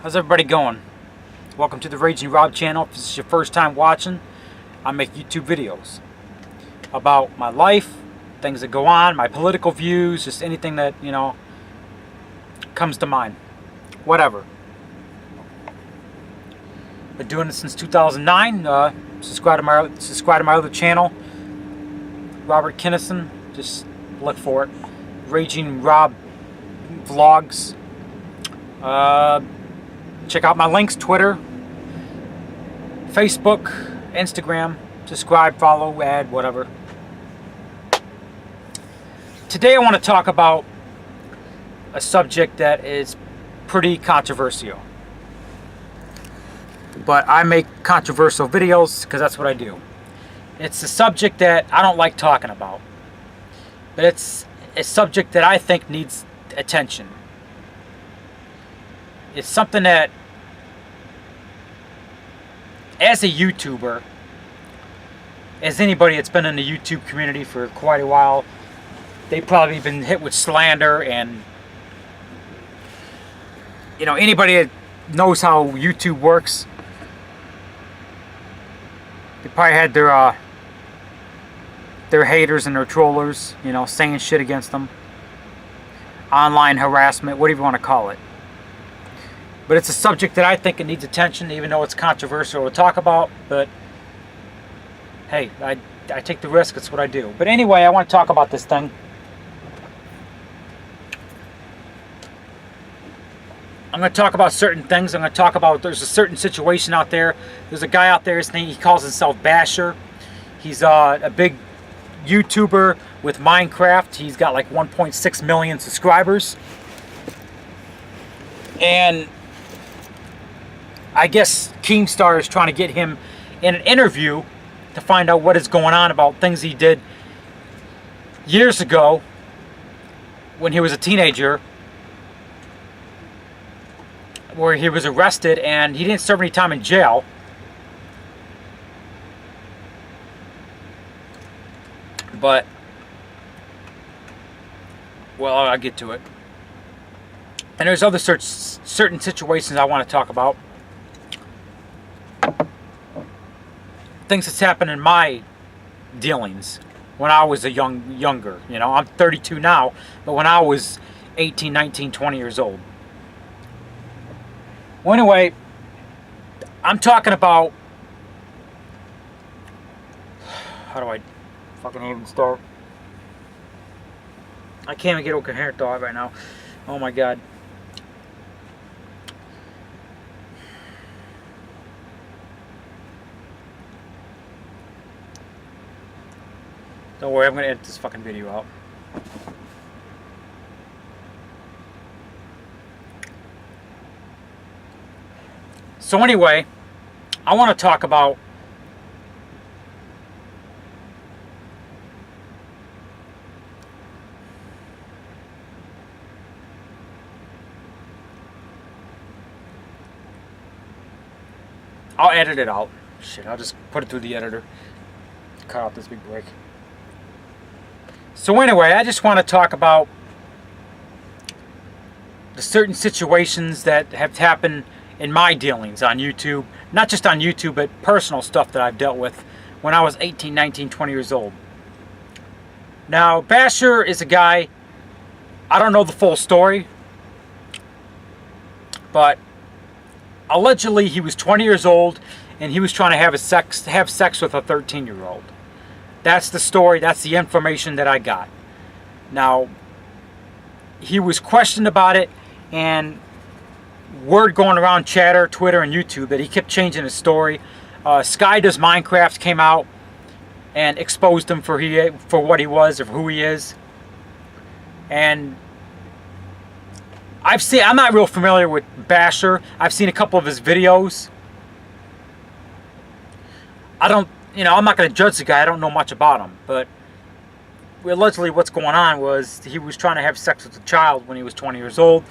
How's everybody going? Welcome to the Raging Rob channel. If this is your first time watching, I make YouTube videos about my life, things that go on, my political views, just anything that, you know, comes to mind. Whatever. Been doing this since 2009. Subscribe to my other channel, Robert Kinnison. Just look for it. Raging Rob Vlogs. Check out my links: Twitter, Facebook, Instagram. Subscribe, follow, add, whatever. Today I want to talk about a subject that is pretty controversial. But I make controversial videos because that's what I do. It's a subject that I don't like talking about. But it's a subject that I think needs attention. It's something that, as a YouTuber, as anybody that's been in the YouTube community for quite a while, they've probably been hit with slander, and you know, anybody that knows how YouTube works, they probably had their haters and their trollers, you know, saying shit against them. Online harassment, whatever you want to call it. But it's a subject that I think it needs attention, even though it's controversial to talk about. But hey, I take the risk. It's what I do. But anyway, I want to talk about this thing. I'm going to talk about certain things. I'm going to talk about, there's a certain situation out there. There's a guy out there, he calls himself Basher. He's a big YouTuber with Minecraft. He's got like 1.6 million subscribers. And I guess Keemstar is trying to get him in an interview to find out what is going on about things he did years ago when he was a teenager, where he was arrested and he didn't serve any time in jail. But, well, I'll get to it. And there's other certain situations I want to talk about. Things that's happened in my dealings when I was younger. You know, I'm 32 now, but when I was 18, 19, 20 years old. Well, anyway, I'm talking about, how do I fucking even start? I can't even get a coherent thought right now. Oh my God. Don't worry, I'm going to edit this fucking video out. So anyway, I want to talk about I'll edit it out. Shit, I'll just put it through the editor. Cut out this big break. So anyway, I just want to talk about the certain situations that have happened in my dealings on YouTube. Not just on YouTube, but personal stuff that I've dealt with when I was 18, 19, 20 years old. Now, Basher is a guy, I don't know the full story, but allegedly he was 20 years old and he was trying to have sex with a 13-year-old. That's the story, that's the information that I got. Now, he was questioned about it, and word going around chatter, Twitter, and YouTube that he kept changing his story. Sky Does Minecraft came out and exposed him for what he was, or who he is. And I'm not real familiar with Basher. I've seen a couple of his videos. I'm not going to judge the guy. I don't know much about him. But allegedly what's going on was he was trying to have sex with a child when he was 20 years old.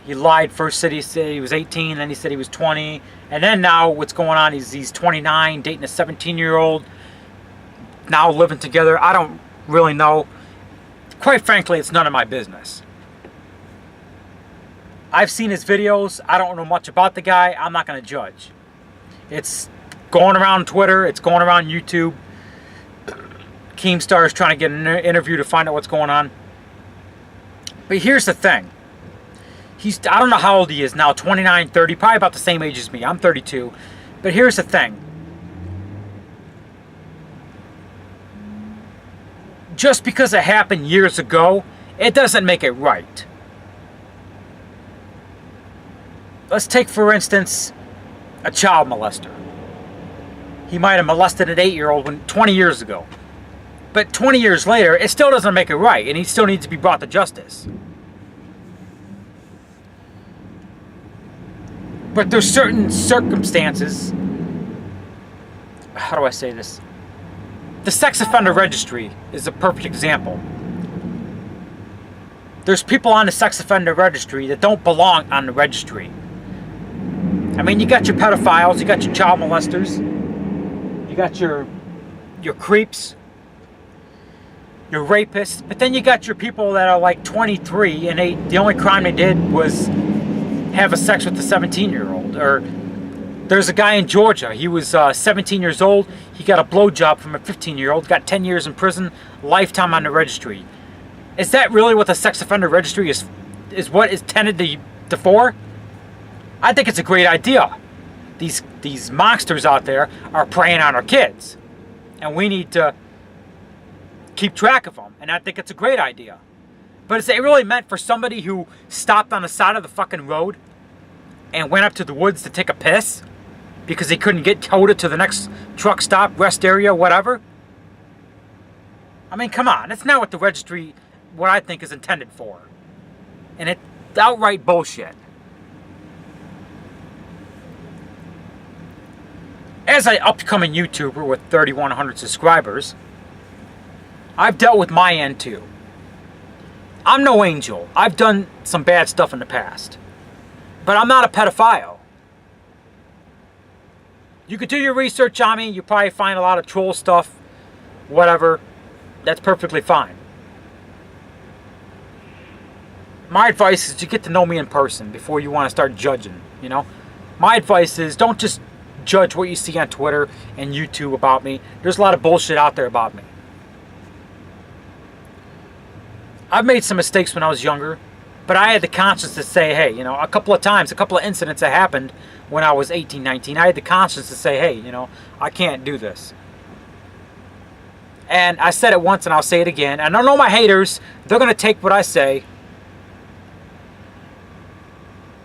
He lied. First said he was 18, then he said he was 20. And then now what's going on is he's 29, dating a 17-year-old. now living together. I don't really know. Quite frankly, it's none of my business. I've seen his videos. I don't know much about the guy. I'm not going to judge. It's going around Twitter. It's going around YouTube. Keemstar is trying to get an interview to find out what's going on. But here's the thing. I don't know how old he is now, 29, 30, probably about the same age as me. I'm 32. But here's the thing. Just because it happened years ago, it doesn't make it right. Let's take, for instance, a child molester. He might have molested an 8-year-old 20 years ago. But 20 years later, it still doesn't make it right, and he still needs to be brought to justice. But there's certain circumstances. How do I say this? The sex offender registry is a perfect example. There's people on the sex offender registry that don't belong on the registry. I mean, you got your pedophiles, you got your child molesters, you got your creeps, your rapists, but then you got your people that are like 23 and the only crime they did was have a sex with a 17-year-old. Or there's a guy in Georgia, he was 17 years old, he got a blowjob from a 15-year-old, got 10 years in prison, lifetime on the registry. Is that really what the sex offender registry is what is tended to for? I think it's a great idea. These monsters out there are preying on our kids, and we need to keep track of them, and I think it's a great idea. But is it really meant for somebody who stopped on the side of the fucking road and went up to the woods to take a piss because he couldn't get towed to the next truck stop, rest area, whatever? I mean, come on. That's not what the registry, what I think, is intended for. And it's outright bullshit. As an upcoming YouTuber with 3,100 subscribers, I've dealt with my end too. I'm no angel. I've done some bad stuff in the past. But I'm not a pedophile. You could do your research on me. You probably find a lot of troll stuff. Whatever. That's perfectly fine. My advice is to get to know me in person before you want to start judging, you know? My advice is don't just judge what you see on Twitter and YouTube about me. There's a lot of bullshit out there about me. I've made some mistakes when I was younger, but I had the conscience to say, hey, you know, a couple of incidents that happened when I was 18, 19, I had the conscience to say, hey, you know, I can't do this. And I said it once and I'll say it again. And I know my haters, they're going to take what I say.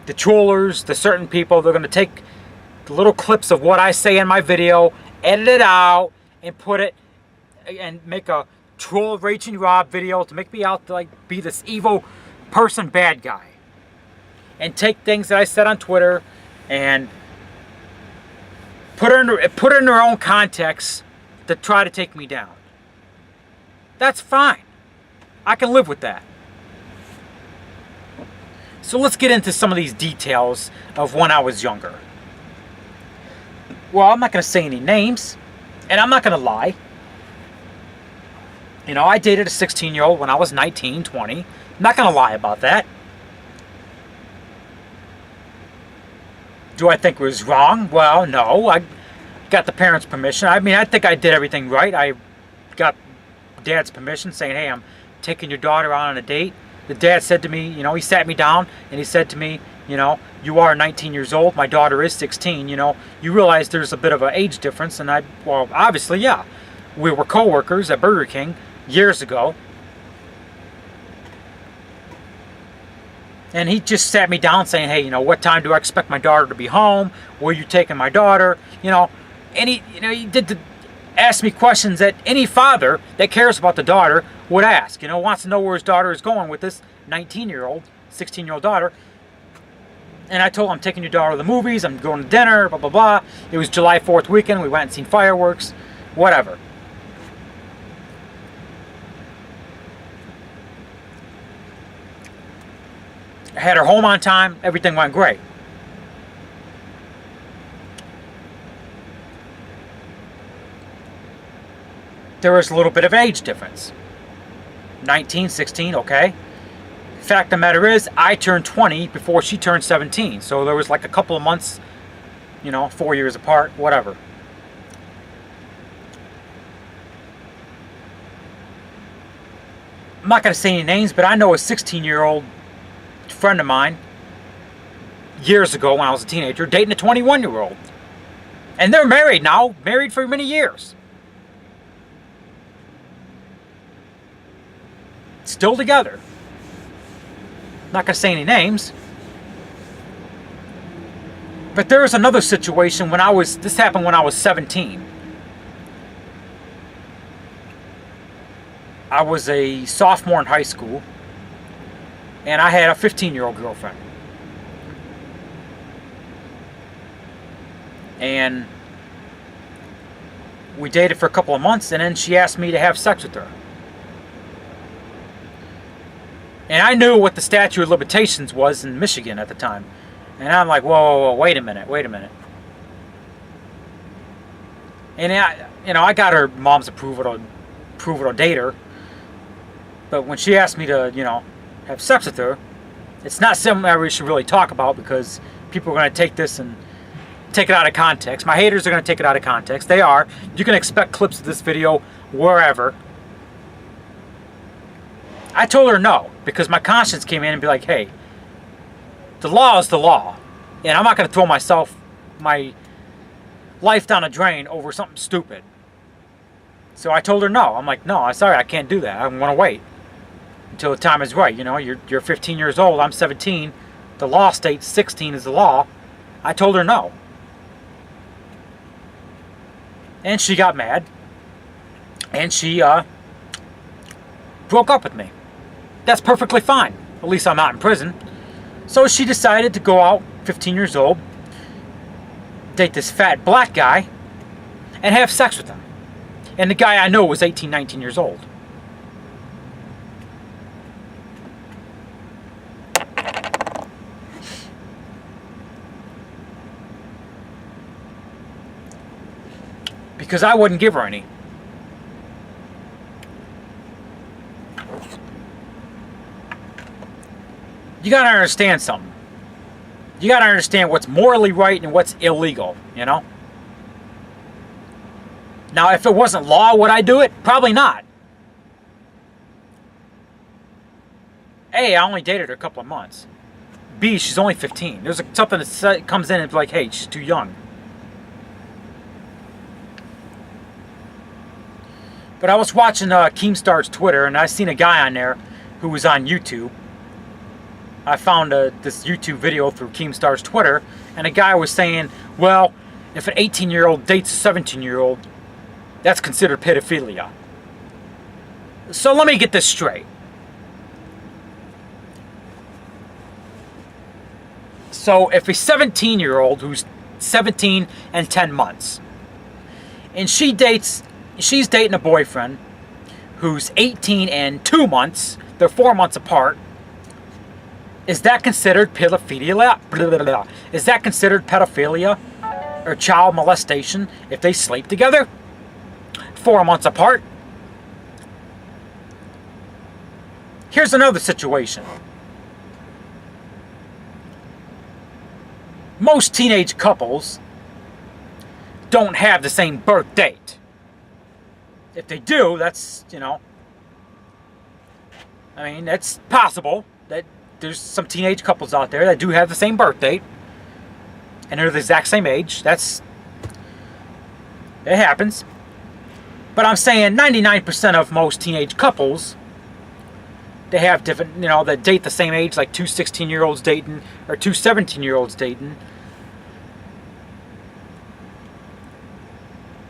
The trollers, the certain people, they're going to take the little clips of what I say in my video, edit it out, and put it, and make a troll Raging Rob video to make me out to like be this evil person, bad guy. And take things that I said on Twitter and put it in their own context to try to take me down. That's fine. I can live with that. So let's get into some of these details of when I was younger. Well, I'm not going to say any names, and I'm not going to lie. You know, I dated a 16-year-old when I was 19, 20. I'm not going to lie about that. Do I think it was wrong? Well, no. I got the parents' permission. I mean, I think I did everything right. I got Dad's permission saying, hey, I'm taking your daughter out on a date. The dad said to me, you know, he sat me down and he said to me, you know, you are 19 years old. My daughter is 16. You know, you realize there's a bit of an age difference. And well, obviously, yeah. We were co-workers at Burger King years ago. And he just sat me down saying, hey, you know, what time do I expect my daughter to be home? Where are you taking my daughter? You know, and he did ask me questions that any father that cares about the daughter would ask. You know, wants to know where his daughter is going with this 19-year-old, 16-year-old daughter. And I told him, I'm taking your daughter to the movies, I'm going to dinner, blah, blah, blah. It was July 4th weekend, we went and seen fireworks, whatever. I had her home on time, everything went great. there was a little bit of age difference. 19, 16, okay. Fact of the matter is, I turned 20 before she turned 17. So there was like a couple of months, 4 years apart, whatever. I'm not going to say any names, but I know a 16-year-old friend of mine years ago when I was a teenager dating a 21-year-old. And they're married now, married for many years. Still together. Not going to say any names. But there was another situation this happened when I was 17. I was a sophomore in high school, and I had a 15-year-old girlfriend. And we dated for a couple of months, and then she asked me to have sex with her. And I knew what the statute of limitations was in Michigan at the time. And I'm like, whoa, wait a minute. And I got her mom's approval to date her. But when she asked me to, have sex with her, it's not something that we should really talk about because people are going to take this and take it out of context. My haters are going to take it out of context. They are. You can expect clips of this video wherever. I told her no because my conscience came in and be like, hey, the law is the law. And I'm not going to throw my life down a drain over something stupid. So I told her no. I'm like, no, I'm sorry, I can't do that. I'm going to wait until the time is right. You're 15 years old. I'm 17. The law states 16 is the law. I told her no. And she got mad. And she broke up with me. That's perfectly fine. At least I'm not in prison. So she decided to go out, 15 years old, date this fat black guy, and have sex with him. And the guy I know was 18, 19 years old. Because I wouldn't give her any. You gotta understand something. You gotta understand what's morally right and what's illegal, Now, if it wasn't law, would I do it? Probably not. A, I only dated her a couple of months. B, she's only 15. There's something that comes in and be like, hey, she's too young. But I was watching Keemstar's Twitter, and I seen a guy on there who was on YouTube. I found this YouTube video through Keemstar's Twitter, and a guy was saying, well, if an 18-year-old dates a 17-year-old, that's considered pedophilia. So let me get this straight. So if a 17-year-old who's 17 and 10 months, and she's dating a boyfriend who's 18 and 2 months, they're 4 months apart, is that considered pedophilia? Is that considered pedophilia or child molestation if they sleep together 4 months apart? Here's another situation. Most teenage couples don't have the same birth date. If they do, that's, that's possible. That there's some teenage couples out there that do have the same birth date and they're the exact same age. It happens. But I'm saying 99% of most teenage couples, they have different, that date the same age, like two 16-year-olds dating or two 17-year-olds dating.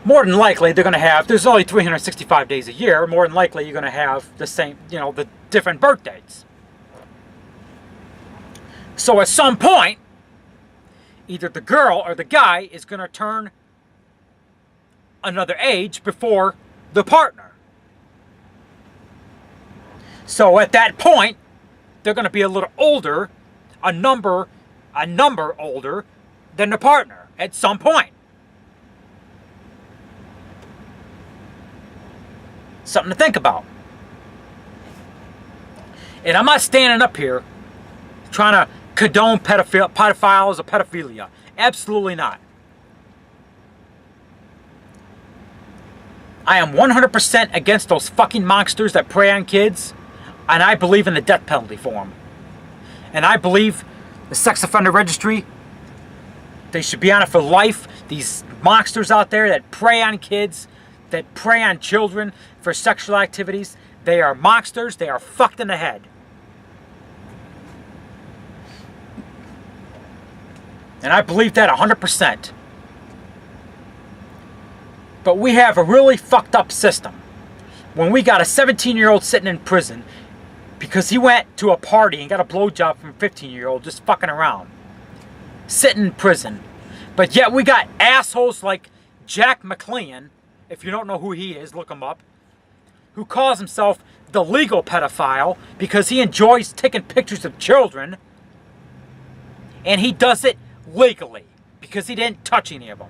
More than likely, they're going to have, there's only 365 days a year, more than likely you're going to have the same, the different birth dates. So at some point, either the girl or the guy is going to turn another age before the partner. So at that point, they're going to be a little older, a number older than the partner at some point. Something to think about. And I'm not standing up here trying to condone pedophiles or pedophilia. Absolutely not. I am 100% against those fucking monsters that prey on kids, and I believe in the death penalty for them. And I believe the sex offender registry, they should be on it for life. These monsters out there that prey on kids, that prey on children for sexual activities, they are monsters. They are fucked in the head. And I believe that 100%. But we have a really fucked up system. When we got a 17-year-old sitting in prison because he went to a party and got a blowjob from a 15-year-old just fucking around. Sitting in prison. But yet we got assholes like Jack McLean, if you don't know who he is, look him up, who calls himself the legal pedophile because he enjoys taking pictures of children, and he does it legally because he didn't touch any of them.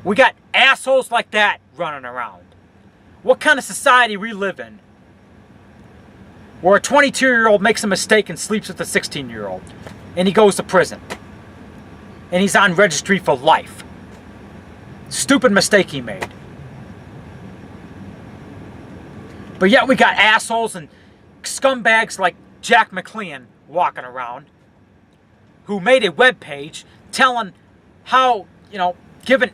We got assholes like that running around. What kind of society we live in? Where a 22-year-old makes a mistake and sleeps with a 16-year-old, and he goes to prison. And he's on registry for life. Stupid mistake he made. But yet we got assholes and scumbags like Jack McLean walking around who made a web page telling how, giving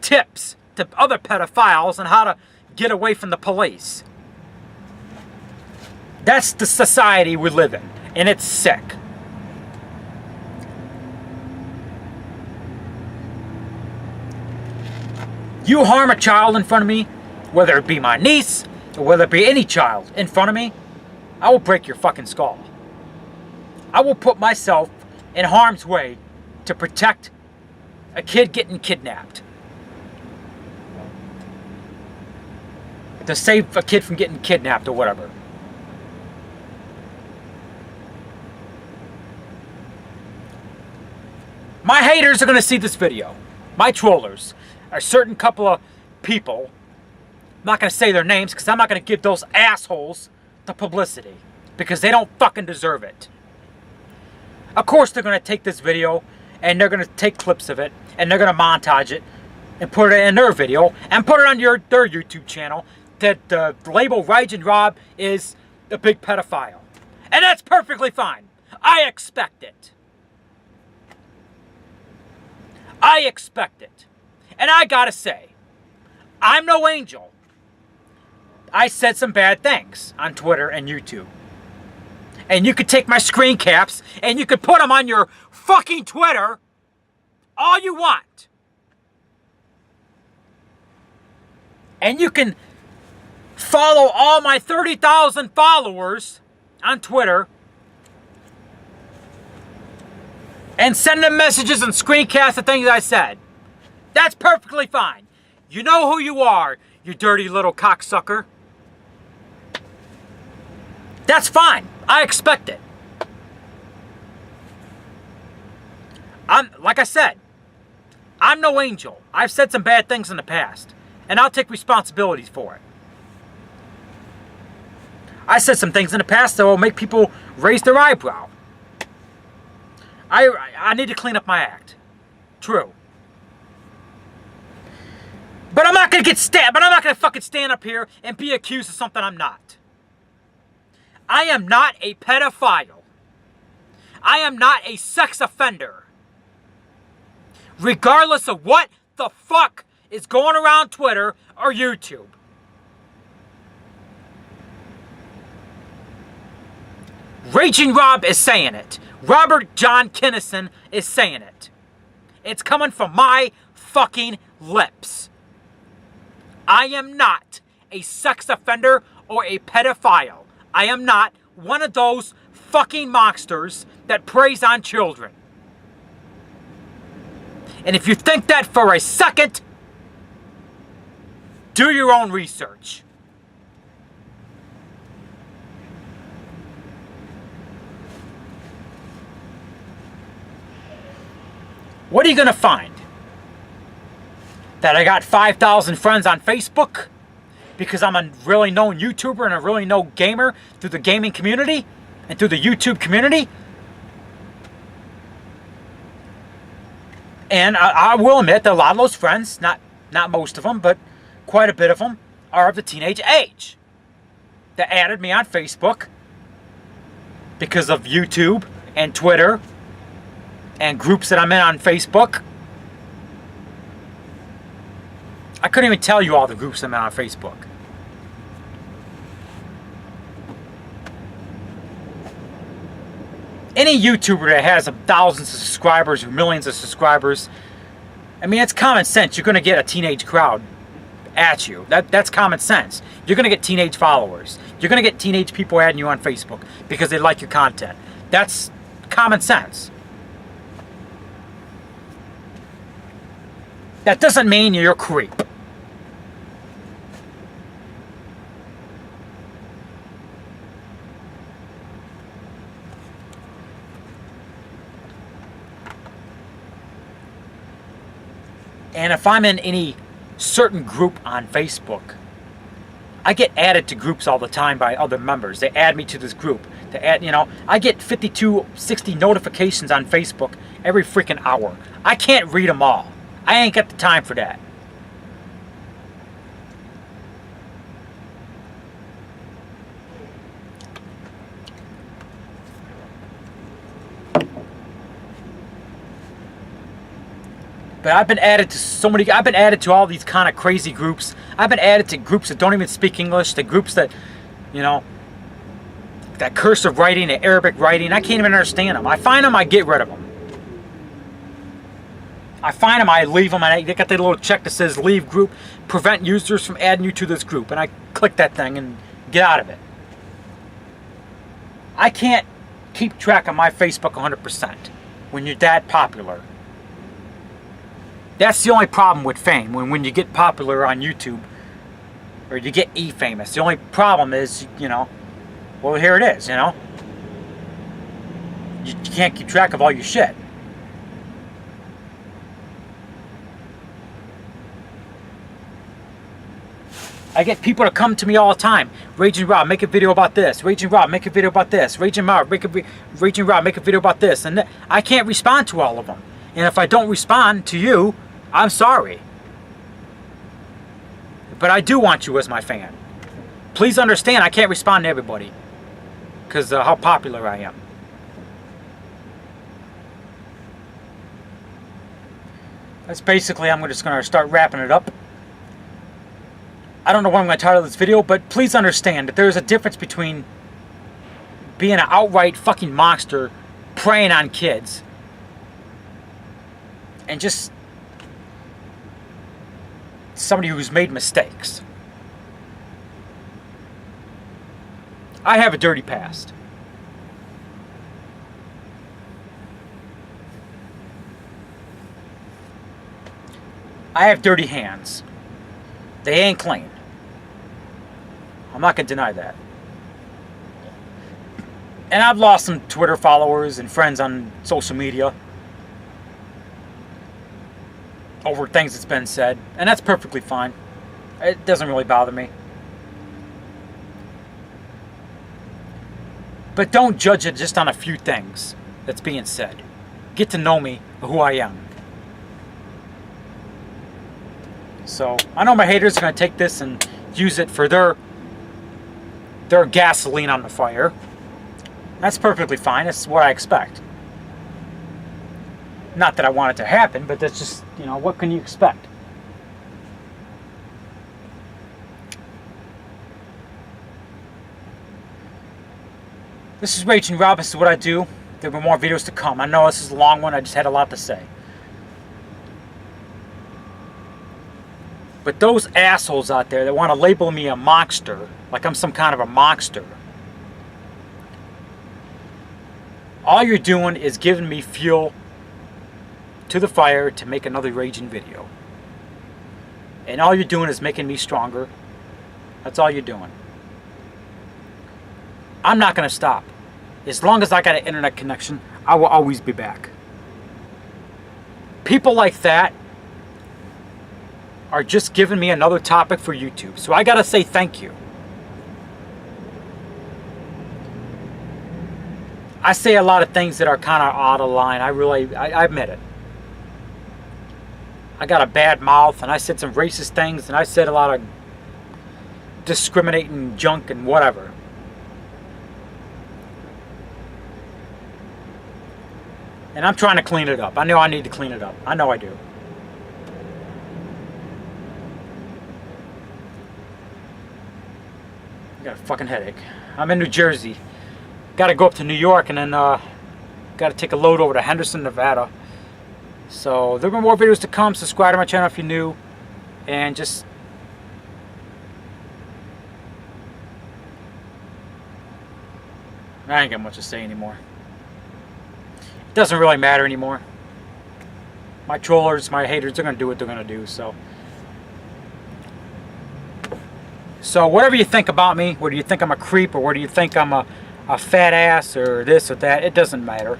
tips to other pedophiles on how to get away from the police. That's the society we live in, and it's sick. You harm a child in front of me, whether it be my niece, or whether it be any child in front of me, I will break your fucking skull. I will put myself in harm's way to protect a kid getting kidnapped. To save a kid from getting kidnapped or whatever. My haters are going to see this video. My trollers. A certain couple of people. I'm not going to say their names because I'm not going to give those assholes the publicity. Because they don't fucking deserve it. Of course they're going to take this video and they're going to take clips of it and they're going to montage it and put it in their video and put it on their YouTube channel that the label Raging Rob is a big pedophile. And that's perfectly fine. I expect it. I expect it. And I gotta say, I'm no angel. I said some bad things on Twitter and YouTube. And you could take my screen caps and you could put them on your fucking Twitter all you want. And you can follow all my 30,000 followers on Twitter and send them messages and screencasts of things I said. That's perfectly fine. You know who you are, you dirty little cocksucker. That's fine. I expect it. Like I said, I'm no angel. I've said some bad things in the past, and I'll take responsibilities for it. I said some things in the past that will make people raise their eyebrow. I need to clean up my act. True. But I'm not going to get stabbed. But I'm not going to fucking stand up here and be accused of something I'm not. I am not a pedophile. I am not a sex offender. Regardless of what the fuck is going around Twitter or YouTube. Raging Rob is saying it. Robert John Kinnison is saying it. It's coming from my fucking lips. I am not a sex offender or a pedophile. I am not one of those fucking monsters that preys on children. And if you think that for a second, do your own research. What are you going to find? that I got 5,000 friends on Facebook because I'm a really known YouTuber and a really known gamer through the gaming community and through the YouTube community. And I will admit that a lot of those friends, not most of them, but quite a bit of them, are of the teenage age. That added me on Facebook because of YouTube and Twitter and groups that I'm in on Facebook. I couldn't even tell you all the groups I'm in on Facebook. Any YouTuber that has thousands of subscribers or millions of subscribers, I mean, it's common sense. You're going to get a teenage crowd at you. That's common sense. You're going to get teenage followers. You're going to get teenage people adding you on Facebook because they like your content. That's common sense. That doesn't mean you're a creep. And if I'm in any certain group on Facebook, I get added to groups all the time by other members. They add me to this group. They add, I get 52, 60 notifications on Facebook every freaking hour. I can't read them all. I ain't got the time for that. But I've been added to I've been added to all these kind of crazy groups. I've been added to groups that don't even speak English, to groups that, that cursive writing, the Arabic writing. I can't even understand them. I find them, I get rid of them. I find them, I leave them, and they got that little check that says leave group, prevent users from adding you to this group. And I click that thing and get out of it. I can't keep track of my Facebook 100% when you're that popular. That's the only problem with fame. When you get popular on YouTube, or you get e-famous, the only problem is, well, here it is, You can't keep track of all your shit. I get people to come to me all the time. Raging Rob, make a video about this. Raging Rob, make a video about this. Raging Rob, make a video about this. And I can't respond to all of them. And if I don't respond to you, I'm sorry. But I do want you as my fan. Please understand I can't respond to everybody because how popular I am. That's basically, I'm just going to start wrapping it up. I don't know what I'm going to title this video, but please understand that there's a difference between being an outright fucking monster preying on kids and just somebody who's made mistakes. I have a dirty past. I have dirty hands. They ain't clean. I'm not going to deny that. And I've lost some Twitter followers and friends on social media over things that's been said, and that's perfectly fine. It doesn't really bother me. But don't judge it just on a few things that's being said. Get to know me, who I am. So, I know my haters are going to take this and use it for their gasoline on the fire. That's perfectly fine. That's what I expect. Not that I want it to happen, but that's just, what can you expect? This is Raging Rob. This is what I do. There will be more videos to come. I know this is a long one. I just had a lot to say. But those assholes out there that want to label me a monster, like I'm some kind of a monster, all you're doing is giving me fuel to the fire to make another raging video. And all you're doing is making me stronger. That's all you're doing. I'm not going to stop. As long as I got an internet connection, I will always be back. People like that are just giving me another topic for YouTube. So I gotta say thank you. I say a lot of things that are kind of out of line. I admit it. I got a bad mouth, and I said some racist things, and I said a lot of discriminating junk and whatever. And I'm trying to clean it up. I know I need to clean it up. I know I do. I got a fucking headache. I'm in New Jersey. Got to go up to New York, and then got to take a load over to Henderson, Nevada. So there will be more videos to come. Subscribe to my channel if you're new, and just I ain't got much to say anymore. It doesn't really matter anymore. My trollers, my haters, they're gonna do what they're gonna do. So whatever you think about me, whether you think I'm a creep or whether you think I'm a fat ass or this or that, it doesn't matter.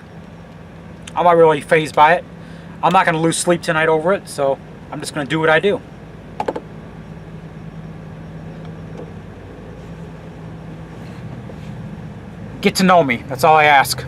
I'm not really fazed by it. I'm not going to lose sleep tonight over it, so I'm just going to do what I do. Get to know me. That's all I ask.